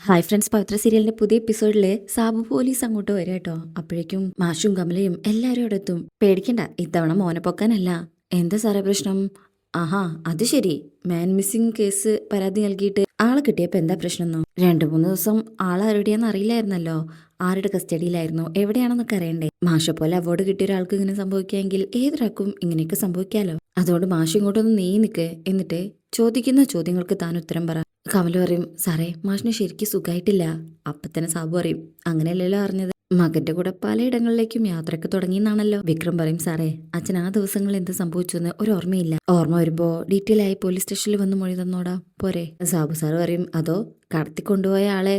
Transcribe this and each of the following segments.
Hi friends, പവിത്ര സീരിയലിന്റെ പുതിയ എപ്പിസോഡില് Sabu police അങ്ങോട്ട് വരും കേട്ടോ. അപ്പോഴേക്കും മാഷും കമലയും എല്ലാവരും അവിടെ എത്തും. പേടിക്കണ്ട, ഇത്തവണ മോനെ പൊക്കാനല്ല. എന്താ സാറേ പ്രശ്നം? ആഹാ, അത് ശരി, മാൻ മിസ്സിംഗ് കേസ് പരാതി നൽകിയിട്ട് ആളെ കിട്ടിയപ്പോ എന്താ പ്രശ്നം? 2-3 ദിവസം ആളാരുടെയാന്ന് അറിയില്ലായിരുന്നല്ലോ. ആരുടെ കസ്റ്റഡിയിലായിരുന്നു, എവിടെയാണെന്നൊക്കെ അറിയണ്ടേ? മാഷ പോലെ അവാർഡ് കിട്ടിയ ഒരാൾക്ക് ഇങ്ങനെ സംഭവിക്കാമെങ്കിൽ ഏതൊരാൾക്കും ഇങ്ങനെയൊക്കെ സംഭവിക്കാലോ. അതുകൊണ്ട് മാഷ് ഇങ്ങോട്ടൊന്ന് നിക്ക്, എന്നിട്ട് ചോദിക്കുന്ന ചോദ്യങ്ങൾക്ക് താൻ ഉത്തരം പറ. കമല പറയും, സാറേ മാഷിന് ശരിക്കും സുഖമായിട്ടില്ല. അപ്പൊ തന്നെ സാബു പറയും, അങ്ങനെയല്ലല്ലോ അറിഞ്ഞത്, മകന്റെ കൂടെ പലയിടങ്ങളിലേക്കും യാത്രയൊക്കെ തുടങ്ങിയെന്നാണല്ലോ. വിക്രം പറയും, സാറേ അച്ഛൻ ആ ദിവസങ്ങളിൽ എന്ത് സംഭവിച്ചെന്ന് ഒരു ഓർമ്മയില്ല. ഓർമ്മ വരുമ്പോ ഡീറ്റെയിൽ ആയി പോലീസ് സ്റ്റേഷനിൽ വന്ന് മൊഴി തന്നോടാ പോരെ. സാബു സാറ് പറയും, അതോ കടത്തിക്കൊണ്ടുപോയ ആളെ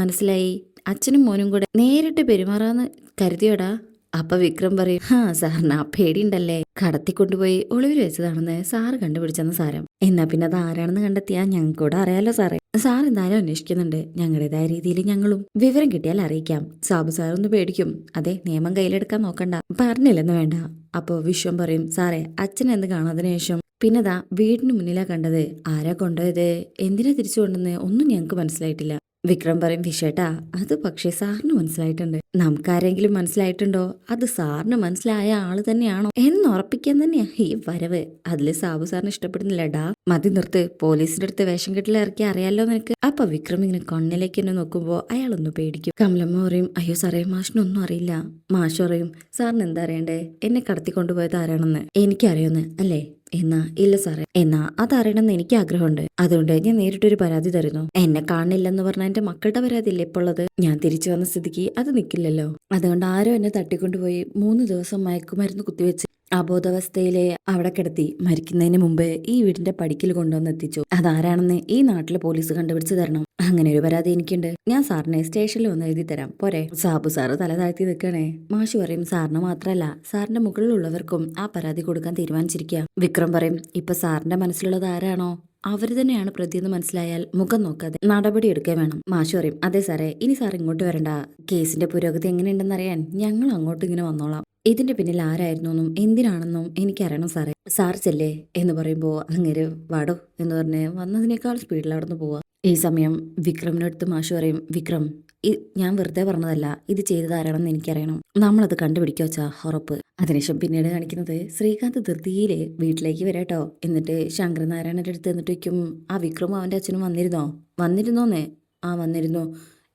മനസ്സിലായി, അച്ഛനും മോനും കൂടെ നേരിട്ട് പെരുമാറാന്ന് കരുതിയോടാ. അപ്പൊ വിക്രം പറയും, സാറിന് ആ പേടിയുണ്ടല്ലേ, കടത്തിക്കൊണ്ടുപോയി ഒളിവിൽ വെച്ചതാണെന്ന് സാറ് കണ്ടുപിടിച്ചെന്ന് സാരം. എന്നാ പിന്നെ അത് ആരാണെന്ന് കണ്ടെത്തിയാ ഞങ്ങൾക്ക് കൂടെ അറിയാലോ സാറേ. സാർ എന്തായാലും അന്വേഷിക്കുന്നുണ്ട്, ഞങ്ങളുടേതായ രീതിയിൽ ഞങ്ങളും വിവരം കിട്ടിയാൽ അറിയിക്കാം. സാബു സാറൊന്ന് പേടിക്കും. അതെ, നിയമം കയ്യിലെടുക്കാൻ നോക്കണ്ട, പറഞ്ഞില്ലെന്ന് വേണ്ട. അപ്പൊ വിശ്വം പറയും, സാറേ അച്ഛൻ എന്ത് കാണാതിനു ശേഷം പിന്നെതാ വീടിന് മുന്നിലാ കണ്ടത്. ആരാ കൊണ്ടുപോയത്, എന്തിനാ തിരിച്ചു കൊണ്ടെന്ന് ഒന്നും ഞങ്ങൾക്ക് മനസ്സിലായിട്ടില്ല. വിക്രം പറയും, വിഷേട്ടാ അത് പക്ഷേ സാറിന് മനസ്സിലായിട്ടുണ്ട്. നമുക്കാരെങ്കിലും മനസ്സിലായിട്ടുണ്ടോ, അത് സാറിന് മനസ്സിലായ ആള് തന്നെയാണോ എന്ന് ഉറപ്പിക്കാൻ തന്നെയാ ഈ വരവ്. അതില് സാബു സാറിന് ഇഷ്ടപ്പെടുന്നില്ലടാ, മതി നിർത്ത്, പോലീസിന്റെ അടുത്ത് വേഷം കെട്ടിൽ ഇറക്കി അറിയാലോ നിനക്ക്. അപ്പൊ വിക്രം ഇങ്ങനെ കണ്ണിലേക്ക് എന്നെ നോക്കുമ്പോ അയാളൊന്ന് പേടിക്കും. കമലമ്മ പറയും, അയ്യോ സാറേ മാഷിനൊന്നും അറിയില്ല. മാഷ് പറയും, സാറിന് എന്താ അറിയണ്ടേ, എന്നെ കടത്തിക്കൊണ്ടുപോയത് ആരാണെന്ന് എനിക്കറിയുന്നു അല്ലേ? എന്നാ ഇല്ല സാറേ, എന്നാ അതറിയണമെന്ന് എനിക്ക് ആഗ്രഹമുണ്ട്. അതുകൊണ്ട് ഞാൻ നേരിട്ടൊരു പരാതി തരുന്നു. എന്നെ കാണില്ലെന്ന് പറഞ്ഞ എന്റെ മക്കളുടെ പരാതി ഇല്ലേ ഇപ്പോൾ ഉള്ളത്? ഞാൻ തിരിച്ചു വന്ന സ്ഥിതിക്ക് അത് നിൽക്കില്ലല്ലോ. അതുകൊണ്ട് ആരോ എന്നെ തട്ടിക്കൊണ്ടുപോയി 3 ദിവസം മയക്കുമരുന്ന് കുത്തിവെച്ച് അബോധാവസ്ഥയിലെ അവിടെ കിടത്തി മരിക്കുന്നതിന് മുമ്പ് ഈ വീടിന്റെ പടിക്കൽ കൊണ്ടുവന്ന് എത്തിച്ചു. അതാരാണെന്ന് ഈ നാട്ടിലെ പോലീസ് കണ്ടുപിടിച്ച് തരണം. അങ്ങനെ ഒരു പരാതി എനിക്കുണ്ട്. ഞാൻ സാറിനെ സ്റ്റേഷനിൽ ഒന്ന് എഴുതി തരാം പോരെ? സാബു സാറ് തല താഴ്ത്തി നിൽക്കണേ. മാഷി പറയും, സാറിന് മാത്രല്ല സാറിന്റെ മുകളിലുള്ളവർക്കും ആ പരാതി കൊടുക്കാൻ തീരുമാനിച്ചിരിക്കുക. വിക്രം പറയും, ഇപ്പൊ സാറിന്റെ മനസ്സിലുള്ളത് ആരാണോ അവര് തന്നെയാണ് പ്രതിയെന്ന് മനസ്സിലായാൽ മുഖം നോക്കാതെ നടപടി എടുക്കാൻ വേണം. മാഷി പറയും, അതെ സാറേ, ഇനി സാർ ഇങ്ങോട്ട് വരണ്ട. കേസിന്റെ പുരോഗതി എങ്ങനെയുണ്ടെന്ന് അറിയാൻ ഞങ്ങൾ അങ്ങോട്ട് ഇങ്ങനെ വന്നോളാം. ഇതിന്റെ പിന്നിൽ ആരായിരുന്നെന്നും എന്തിനാണെന്നും എനിക്കറിയണം സാറേ. സാർ ചെല്ലേ എന്ന് പറയുമ്പോൾ അങ്ങേര് വാടോ എന്ന് പറഞ്ഞ് വന്നതിനേക്കാൾ സ്പീഡിൽ അവിടെ നിന്ന് പോവാ. ഈ സമയം വിക്രമിനടുത്ത് മാഷ് പറയും, വിക്രം ഞാൻ വെറുതെ പറഞ്ഞതല്ല, ഇത് ചെയ്തതാരാണെന്ന് എനിക്കറിയണം. നമ്മളത് കണ്ടുപിടിക്കോച്ചാ ഉറപ്പ്. അതിനുശേഷം പിന്നീട് കാണിക്കുന്നത് ശ്രീകാന്ത് ധൃതിയില് വീട്ടിലേക്ക് വരാട്ടോ. എന്നിട്ട് ശങ്കരനാരായണന്റെ അടുത്ത് എന്നിട്ട് വയ്ക്കും, ആ വിക്രമും അവന്റെ അച്ഛനും വന്നിരുന്നോന്നേ. ആ വന്നിരുന്നു.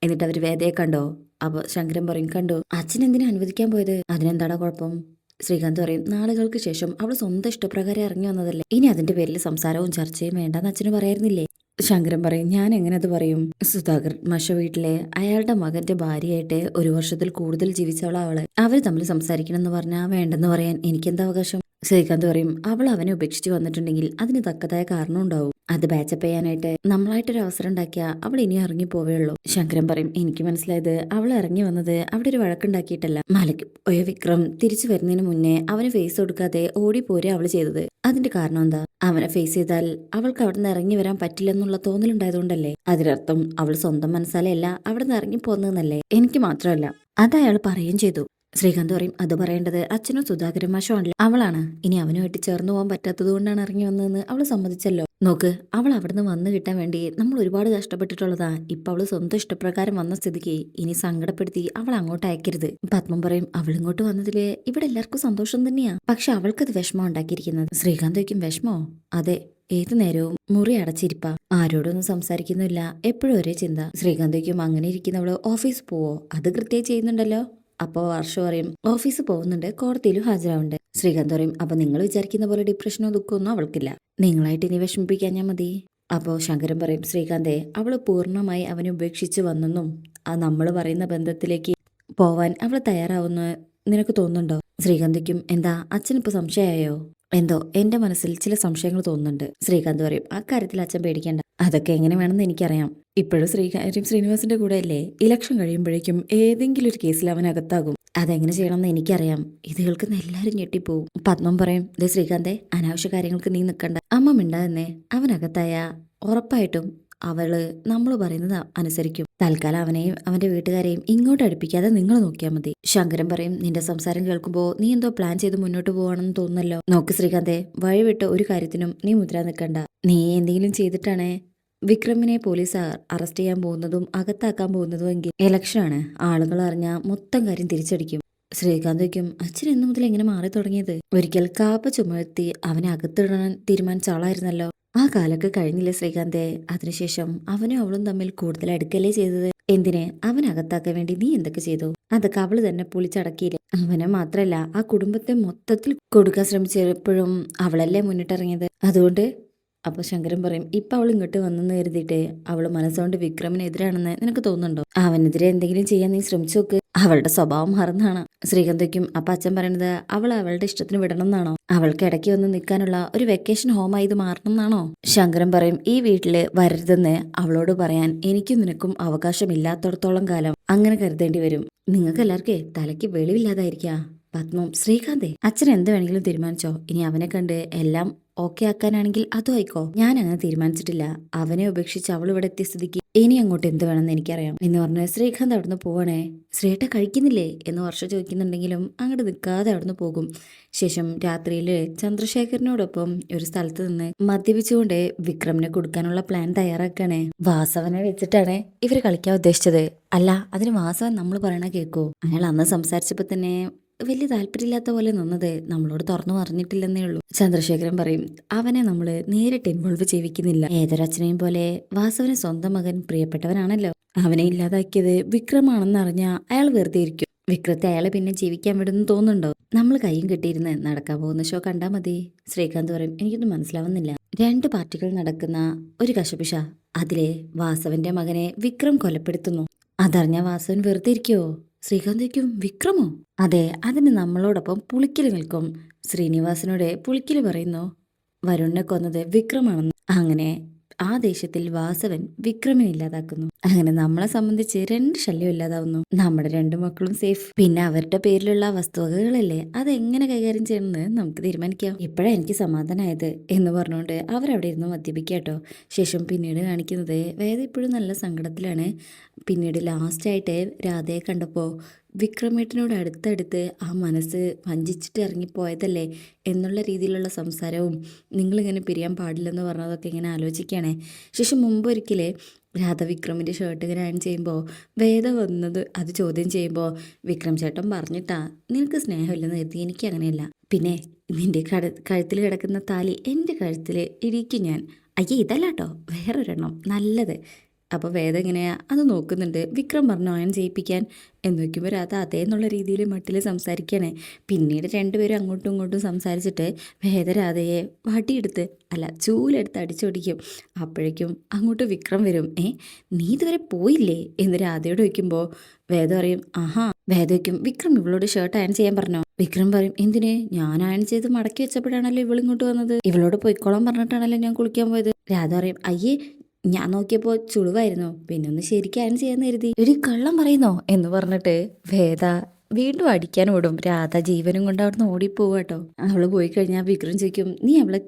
എന്നിട്ട് അവര് വേദയെ കണ്ടോ? അപ്പൊ ശങ്കരൻ പറയും, കണ്ടു. അച്ഛൻ എന്തിനാ അനുവദിക്കാൻ പോയത്? അതിനെന്താടാ കുഴപ്പം? ശ്രീകാന്ത് പറയും, നാളുകൾക്ക് ശേഷം അവൾ സ്വന്തം ഇഷ്ടപ്രകാരം ഇറങ്ങി വന്നതല്ലേ, ഇനി അതിന്റെ പേരിൽ സംസാരവും ചർച്ചയും വേണ്ടെന്ന് അച്ഛന് പറയായിരുന്നില്ലേ? ശങ്കരൻ പറയും, ഞാൻ എങ്ങനെ അത് പറയും? സുധാകർ മഷ വീട്ടിലെ അയാളുടെ മകന്റെ ഭാര്യയായിട്ട് 1 വർഷത്തിൽ കൂടുതൽ ജീവിച്ചവളാ അവള്. അവര് തമ്മിൽ സംസാരിക്കണമെന്ന് പറഞ്ഞാ വേണ്ടെന്ന് പറയാൻ എനിക്കെന്താ അവകാശം? ശ്രീകാന്ത് പറയും, അവൾ അവനെ ഉപേക്ഷിച്ച് വന്നിട്ടുണ്ടെങ്കിൽ അതിന് തക്കതായ കാരണം ഉണ്ടാവും. അത് ബാച്ചപ്പ് ചെയ്യാനായിട്ട് നമ്മളായിട്ടൊരു അവസരം ഉണ്ടാക്കിയാ അവൾ ഇനി ഇറങ്ങി പോവേയുള്ളൂ. ശങ്കരൻ പറയും, എനിക്ക് മനസ്സിലായത് അവൾ ഇറങ്ങി വന്നത് അവിടെ ഒരു വഴക്കുണ്ടാക്കിയിട്ടല്ല. മലയ്ക്ക് പോയ വിക്രം തിരിച്ചു വരുന്നതിന് മുന്നേ അവന് ഫേസ് കൊടുക്കാതെ ഓടിപ്പോരെ അവള് ചെയ്തത്. അതിന്റെ കാരണം എന്താ? അവനെ ഫേസ് ചെയ്താൽ അവൾക്ക് അവിടെ നിന്ന് ഇറങ്ങി വരാൻ പറ്റില്ലെന്നുള്ള തോന്നലുണ്ടായതുകൊണ്ടല്ലേ? അതിനർത്ഥം അവൾ സ്വന്തം മനസ്സാലല്ല അവിടെ നിന്ന് ഇറങ്ങി പോന്നതെന്നല്ലേ? എനിക്ക് മാത്രമല്ല, അത് അയാൾ പറയുകയും ചെയ്തു. ശ്രീകാന്ത് പറയും, അത് പറയേണ്ടത് അച്ഛനും സുധാകരൻ മാഷോ ആണല്ലോ. അവളാണ്. ഇനി അവനുമായിട്ട് ചേർന്ന് പോകാൻ പറ്റാത്തത് കൊണ്ടാണ് ഇറങ്ങി വന്നതെന്ന് അവള് സമ്മതിച്ചല്ലോ. നോക്ക്, അവൾ അവിടുന്ന് വന്നു കിട്ടാൻ വേണ്ടി നമ്മൾ ഒരുപാട് കഷ്ടപ്പെട്ടിട്ടുള്ളതാ. ഇപ്പൊ അവള് സ്വന്തം ഇഷ്ടപ്രകാരം വന്ന സ്ഥിതിക്ക് ഇനി സങ്കടപ്പെടുത്തി അവൾ അങ്ങോട്ട് അയക്കരുത്. പത്മം പറയും, അവൾ ഇങ്ങോട്ട് വന്നതില് ഇവിടെ എല്ലാവർക്കും സന്തോഷം തന്നെയാ, പക്ഷെ അവൾക്കത് വിഷമം ഉണ്ടാക്കിയിരിക്കുന്നത്. ശ്രീകാന്ത് വയ്ക്കും, വിഷമോ? അതെ, ഏതു നേരവും മുറി അടച്ചിരിപ്പാ, ആരോടൊന്നും സംസാരിക്കുന്നില്ല, എപ്പോഴും ഒരേ ചിന്ത. ശ്രീകാന്ത് വയ്ക്കും, അങ്ങനെ ഇരിക്കുന്നവള് ഓഫീസ് പോവോ? അത് കൃത്യമായി ചെയ്യുന്നുണ്ടല്ലോ. അപ്പോ വർഷ പറയും, ഓഫീസ് പോകുന്നുണ്ട്, കോടതിയിലും ഹാജരാവുന്നുണ്ട്. ശ്രീകാന്ത് പറയും, അപ്പൊ നിങ്ങൾ വിചാരിക്കുന്ന പോലെ ഡിപ്രഷനോ ദുഃഖമൊന്നും അവൾക്കില്ല, നിങ്ങളായിട്ട് ഇനി വിഷമിപ്പിക്കാൻ ഞാൻ മതി. അപ്പോ ശങ്കരൻ പറയും, ശ്രീകാന്തേ, അവള് പൂർണ്ണമായി അവനെ ഉപേക്ഷിച്ച് വന്നെന്നും ആ നമ്മൾ പറയുന്ന ബന്ധത്തിലേക്ക് പോവാൻ അവൾ തയ്യാറാവുന്ന നിനക്ക് തോന്നുന്നുണ്ടോ? ശ്രീകാന്തിക്കും, എന്താ അച്ഛനിപ്പോ സംശയമായോ? എന്തോ എന്റെ മനസ്സിൽ ചില സംശയങ്ങൾ തോന്നുന്നുണ്ട്. ശ്രീകാന്ത് പറയും, ആ കാര്യത്തിൽ അച്ഛൻ പേടിക്കേണ്ട, അതൊക്കെ എങ്ങനെ വേണമെന്ന് എനിക്കറിയാം. ഇപ്പോഴും ശ്രീനിവാസിന്റെ കൂടെ അല്ലേ? ഇലക്ഷൻ കഴിയുമ്പോഴേക്കും ഏതെങ്കിലും ഒരു കേസിൽ അവൻ അകത്താകും. അതെങ്ങനെ ചെയ്യണമെന്ന് എനിക്കറിയാം. ഇത് കേൾക്കുന്ന എല്ലാവരും ഞെട്ടിപ്പോവും. പത്മം പറയും, ദേ ശ്രീകാന്തേ, അനാവശ്യ കാര്യങ്ങൾക്ക് നീ നിൽക്കണ്ട. അമ്മ മിണ്ടാതെന്നെ, അവനകത്തായ ഉറപ്പായിട്ടും അവള് നമ്മൾ പറയുന്നത് അനുസരിക്കും. തൽക്കാലം അവനെയും അവന്റെ വീട്ടുകാരെയും ഇങ്ങോട്ട് അടുപ്പിക്കാതെ നിങ്ങൾ നോക്കിയാൽ മതി. ശങ്കരൻ പറയും, നിന്റെ സംസാരം കേൾക്കുമ്പോ നീ എന്തോ പ്ലാൻ ചെയ്ത് മുന്നോട്ട് പോവാണെന്ന് തോന്നുന്നല്ലോ. നോക്ക് ശ്രീകാന്തേ, വഴിവിട്ട് ഒരു കാര്യത്തിനും നീ മുദ്ര നിൽക്കണ്ട. നീ എന്തെങ്കിലും ചെയ്തിട്ടാണേ വിക്രമിനെ പോലീസ് അറസ്റ്റ് ചെയ്യാൻ പോകുന്നതും അകത്താക്കാൻ പോകുന്നതും എങ്കിൽ ഇലക്ഷനാണ്. ആളുകൾ അറിഞ്ഞാൽ മൊത്തം കാര്യം തിരിച്ചടിക്കും. ശ്രീകാന്ത് വയ്ക്കും, അച്ഛൻ എന്നു മുതൽ എങ്ങനെ മാറി തുടങ്ങിയത്? ഒരിക്കൽ കാപ്പ ചുമത്തി അവനെ അകത്തിടാൻ തീരുമാനിച്ച ആളായിരുന്നല്ലോ. ആ കാലൊക്കെ കഴിഞ്ഞില്ലേ ശ്രീകാന്തേ? അതിനുശേഷം അവനും അവളും തമ്മിൽ കൂടുതൽ അടുക്കല്ലേ ചെയ്തത്? എന്തിന്? അവനകത്താക്കാൻ വേണ്ടി നീ എന്തൊക്കെ ചെയ്തു? അതൊക്കെ അവള് തന്നെ പൊളിച്ചടക്കിയില്ലേ? അവനെ മാത്രല്ല, ആ കുടുംബത്തെ മൊത്തത്തിൽ കൊടുക്കാൻ ശ്രമിച്ചപ്പോഴും അവളല്ലേ മുന്നിട്ടിറങ്ങിയത്. അതുകൊണ്ട് അപ്പൊ ശങ്കരൻ പറയും, ഇപ്പൊ അവൾ ഇങ്ങോട്ട് വന്നെന്ന് കരുതിയിട്ട് അവള് മനസ്സുകൊണ്ട് വിക്രമിനെതിരാണെന്ന് നിനക്ക് തോന്നുന്നുണ്ടോ? അവനെതിരെ എന്തെങ്കിലും ചെയ്യാൻ നീ ശ്രമിച്ചു നോക്ക്. അവളുടെ സ്വഭാവം മാറുന്നതാണ്. ശ്രീകാന്തിക്കും അപ്പൊ അച്ഛൻ പറയണത് അവൾ അവളുടെ ഇഷ്ടത്തിന് വിടണം എന്നാണോ? അവൾക്ക് ഇടയ്ക്ക് വന്ന് നിൽക്കാനുള്ള ഒരു വെക്കേഷൻ ഹോമായി ഇത് മാറണം എന്നാണോ? ശങ്കരൻ പറയും, ഈ വീട്ടില് വരരുതെന്ന് അവളോട് പറയാൻ എനിക്കും നിനക്കും അവകാശമില്ലാത്തടത്തോളം കാലം അങ്ങനെ കരുതേണ്ടി വരും. നിങ്ങൾക്ക് എല്ലാവർക്കേ തലയ്ക്ക് വെളിവില്ലാതായിരിക്കാ. പത്മം, ശ്രീകാന്തേ, അച്ഛൻ എന്ത് വേണമെങ്കിലും തീരുമാനിച്ചോ. ഇനി അവനെ കണ്ട് എല്ലാം ഓക്കെ ആക്കാനാണെങ്കിൽ അതും ആയിക്കോ. ഞാൻ അങ്ങനെ തീരുമാനിച്ചിട്ടില്ല. അവനെ ഉപേക്ഷിച്ച് അവൾ ഇവിടെ എത്തിയ സ്ഥിതിക്ക് ഇനി അങ്ങോട്ട് എന്ത് വേണമെന്ന് എനിക്കറിയാം എന്ന് പറഞ്ഞ് ശ്രീകാന്ത് അവിടുന്ന് പോവാണേ. ശ്രീയേട്ട കഴിക്കുന്നില്ലേ എന്ന് വർഷ ചോദിക്കുന്നുണ്ടെങ്കിലും അങ്ങോട്ട് നിൽക്കാതെ അവിടുന്ന് പോകും. ശേഷം രാത്രിയിൽ ചന്ദ്രശേഖരനോടൊപ്പം ഒരു സ്ഥലത്ത് നിന്ന് മദ്യപിച്ചുകൊണ്ട് വിക്രമിനെ കൊടുക്കാനുള്ള പ്ലാൻ തയ്യാറാക്കാണ്. വാസവനെ വെച്ചിട്ടാണ് ഇവർ കളിക്കാൻ ഉദ്ദേശിച്ചത്. അല്ല, അതിന് വാസവൻ നമ്മൾ പറയണ കേൾക്കോ? അയാൾ അന്ന് സംസാരിച്ചപ്പോ തന്നെ വലിയ താല്പര്യമില്ലാത്ത പോലെ നിന്നത് നമ്മളോട് തുറന്നു പറഞ്ഞിട്ടില്ലെന്നേ ഉള്ളൂ. ചന്ദ്രശേഖരൻ പറയും, അവനെ നമ്മൾ നേരിട്ട് ഇൻവോൾവ് ചെയ്യിക്കുന്നില്ല. ഏതൊരച്ഛനെയും പോലെ വാസവന് സ്വന്തം മകൻ പ്രിയപ്പെട്ടവനാണല്ലോ. അവനെ ഇല്ലാതാക്കിയത് വിക്രമാണെന്ന് അറിഞ്ഞാൽ അയാൾ വെറുതെ ഇരിക്കും. വിക്രത്തെ അയാളെ പിന്നെ ജീവിക്കാൻ വിടുന്നു തോന്നുന്നുണ്ടോ? നമ്മൾ കൈയും കെട്ടിയിരുന്ന് നടക്കാൻ പോകുന്ന ഷോ കണ്ടാൽ മതി. ശ്രീകാന്ത് പറയും, എനിക്കൊന്നും മനസ്സിലാവുന്നില്ല. രണ്ട് പാർട്ടികൾ നടക്കുന്ന ഒരു കശപിശ. അതിലെ വാസവന്റെ മകനെ വിക്രം കൊലപ്പെടുത്തുന്നു. അതറിഞ്ഞ വാസവൻ വെറുതെ ഇരിക്കുവോ? ശ്രീകാന്തിക്കും വിക്രമോ? അതെ, അതിന് നമ്മളോടൊപ്പം പുളിക്കല് നിൽക്കും. ശ്രീനിവാസനോട് പുളിക്കല് പറയുന്നു വരുണിനെ കൊന്നത് വിക്രമാണെന്ന്. അങ്ങനെ ആ ദേശത്തിൽ വാസവൻ വിക്രമിനെ ഇല്ലാതാക്കുന്നു. അങ്ങനെ നമ്മളെ സംബന്ധിച്ച് രണ്ട് ശല്യം ഇല്ലാതാവുന്നു. നമ്മുടെ രണ്ടു മക്കളും സേഫ്. പിന്നെ അവരുടെ പേരിലുള്ള വസ്തുവകകളല്ലേ, അതെങ്ങനെ കൈകാര്യം ചെയ്യണമെന്ന് നമുക്ക് തീരുമാനിക്കാം. ഇപ്പോഴാണ് എനിക്ക് സമാധാനമായത് എന്ന് പറഞ്ഞുകൊണ്ട് അവരവിടെ ഇരുന്ന് മദ്യപിക്കാട്ടോ. ശേഷം പിന്നീട് കാണിക്കുന്നത് വേദ ഇപ്പോഴും നല്ല സങ്കടത്തിലാണ്. പിന്നീട് ലാസ്റ്റായിട്ട് രാധയെ കണ്ടപ്പോൾ വിക്രമേട്ടനോട് അടുത്തടുത്ത് ആ മനസ്സ് വഞ്ചിച്ചിട്ട് ഇറങ്ങിപ്പോയതല്ലേ എന്നുള്ള രീതിയിലുള്ള സംസാരവും നിങ്ങളിങ്ങനെ പിരിയാൻ പാടില്ലെന്ന് പറഞ്ഞതൊക്കെ ഇങ്ങനെ ആലോചിക്കുകയാണേ. ശേഷം മുമ്പൊരിക്കലേ രാധ വിക്രമിൻ്റെ ഷർട്ട് ഇങ്ങനെ അയൺ ചെയ്യുമ്പോൾ വേദ വന്നത് അത് ചോദ്യം ചെയ്യുമ്പോൾ വിക്രം ചേട്ടൻ പറഞ്ഞിട്ടാ നിനക്ക് സ്നേഹമില്ലെന്ന് കരുതി. എനിക്ക് അങ്ങനെയല്ല. പിന്നെ നിന്റെ കഴുത്തിൽ കിടക്കുന്ന താലി എൻ്റെ കഴുത്തിൽ ഇരിക്കും ഞാൻ. അയ്യേ ഇതല്ല കേട്ടോ, വേറൊരെണ്ണം നല്ലത്. അപ്പോൾ വേദ എങ്ങനെയാ അത് നോക്കുന്നുണ്ട്. വിക്രം പറഞ്ഞു അയൺ ചെയ്യിപ്പിക്കാൻ എന്ന് വയ്ക്കുമ്പോൾ രാധ അതേ എന്നുള്ള രീതിയിൽ മട്ടിൽ സംസാരിക്കുകയാണ്. പിന്നീട് രണ്ടുപേരും അങ്ങോട്ടും ഇങ്ങോട്ടും സംസാരിച്ചിട്ട് വേദ രാധയെ വടിയെടുത്ത് ചൂലെടുത്ത് അടിച്ചോടിക്കും. അപ്പോഴേക്കും അങ്ങോട്ട് വിക്രം വരും. നീ ഇതുവരെ പോയില്ലേ എന്ന് രാധയോട് വയ്ക്കുമ്പോൾ വേദ പറയും, ആഹാ. വേദ വയ്ക്കും, വിക്രം ഇവളോട് ഷർട്ട് അയൺ ചെയ്യാൻ പറഞ്ഞോ? വിക്രം പറയും, എന്തിനെ? ഞാൻ അയൺ ചെയ്ത് മടക്കി വെച്ചപ്പോഴാണല്ലോ ഇവളിങ്ങോട്ട് വന്നത്. ഇവളോട് പോയിക്കോളാൻ പറഞ്ഞിട്ടാണല്ലോ ഞാൻ കുളിക്കാൻ പോയത്. രാധ പറയും, അയ്യേ ഞാൻ നോക്കിയപ്പോൾ ചുളിവായിരുന്നു, പിന്നെ ഒന്ന് ശരിക്കും അയൺ ചെയ്യാന്ന് കരുതി. ഒരു കള്ളം പറയുന്നോ എന്ന് പറഞ്ഞിട്ട് വേദ വീണ്ടും അടിക്കാൻ ഓടും. രാധ ജീവനും കൊണ്ട് അവിടുന്ന് ഓടിപ്പോവാട്ടോ. അവള് പോയി കഴിഞ്ഞാൽ വിക്രം ചോദിക്കും, നീ അവളെ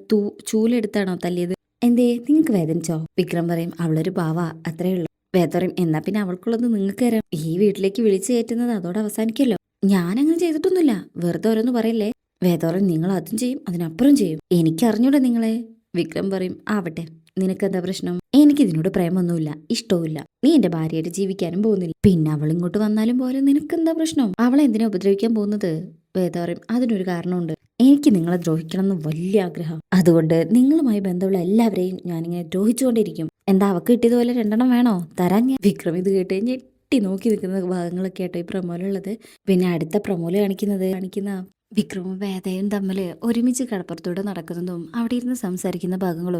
ചൂലെടുത്താണോ തല്ലിയത്? എന്തേ, നിങ്ങൾക്ക് വേദനിച്ചോ? വിക്രം പറയും, അവളൊരു പാവ, അത്രേ ഉള്ളൂ. വേദ പറയും, എന്നാ പിന്നെ അവൾക്കുള്ളത് നിങ്ങൾക്ക് തരാം. ഈ വീട്ടിലേക്ക് വിളിച്ചു കയറ്റുന്നത് അതോടെ അവസാനിക്കല്ലോ. ഞാനങ്ങനെ ചെയ്തിട്ടൊന്നുമില്ല, വെറുതെ ഓരോന്ന് പറയല്ലേ. വേദ പറയും, നിങ്ങൾ അതും ചെയ്യും അതിനപ്പുറം ചെയ്യും. എനിക്കറിഞ്ഞൂടെ നിങ്ങളെ. വിക്രം പറയും, ആവട്ടെ, നിനക്കെന്താ പ്രശ്നം? എനിക്കിതിനോട് പ്രേമൊന്നുമില്ല, ഇഷ്ടവുമില്ല. നീ എന്റെ ഭാര്യയായിട്ട് ജീവിക്കാനും പോകുന്നില്ല. പിന്നെ അവൾ ഇങ്ങോട്ട് വന്നാലും പോലെ നിനക്കെന്താ പ്രശ്നം? അവളെ എന്തിനാ ഉപദ്രവിക്കാൻ പോകുന്നത്? വേദ പറയും, അതിനൊരു കാരണമുണ്ട്. എനിക്ക് നിങ്ങളെ ദ്രോഹിക്കണം എന്ന് വലിയ ആഗ്രഹം. അതുകൊണ്ട് നിങ്ങളുമായി ബന്ധമുള്ള എല്ലാവരെയും ഞാനിങ്ങനെ ദ്രോഹിച്ചുകൊണ്ടിരിക്കും. എന്താ അവക്ക് കിട്ടിയതുപോലെ രണ്ടെണ്ണം വേണോ? തരാൻ ഞാൻ. വിക്രം ഇത് കേട്ട് ഞെട്ടി നോക്കി നിൽക്കുന്ന ഭാഗങ്ങളൊക്കെ ആട്ടോ ഈ പ്രമോലുള്ളത്. പിന്നെ അടുത്ത പ്രമോല് കാണിക്കുന്ന വിക്രമും വേദയും തമ്മിൽ ഒരുമിച്ച് കടപ്പുറത്തൂടെ നടക്കുന്നതും അവിടെ ഇരുന്ന് സംസാരിക്കുന്ന ഭാഗങ്ങളും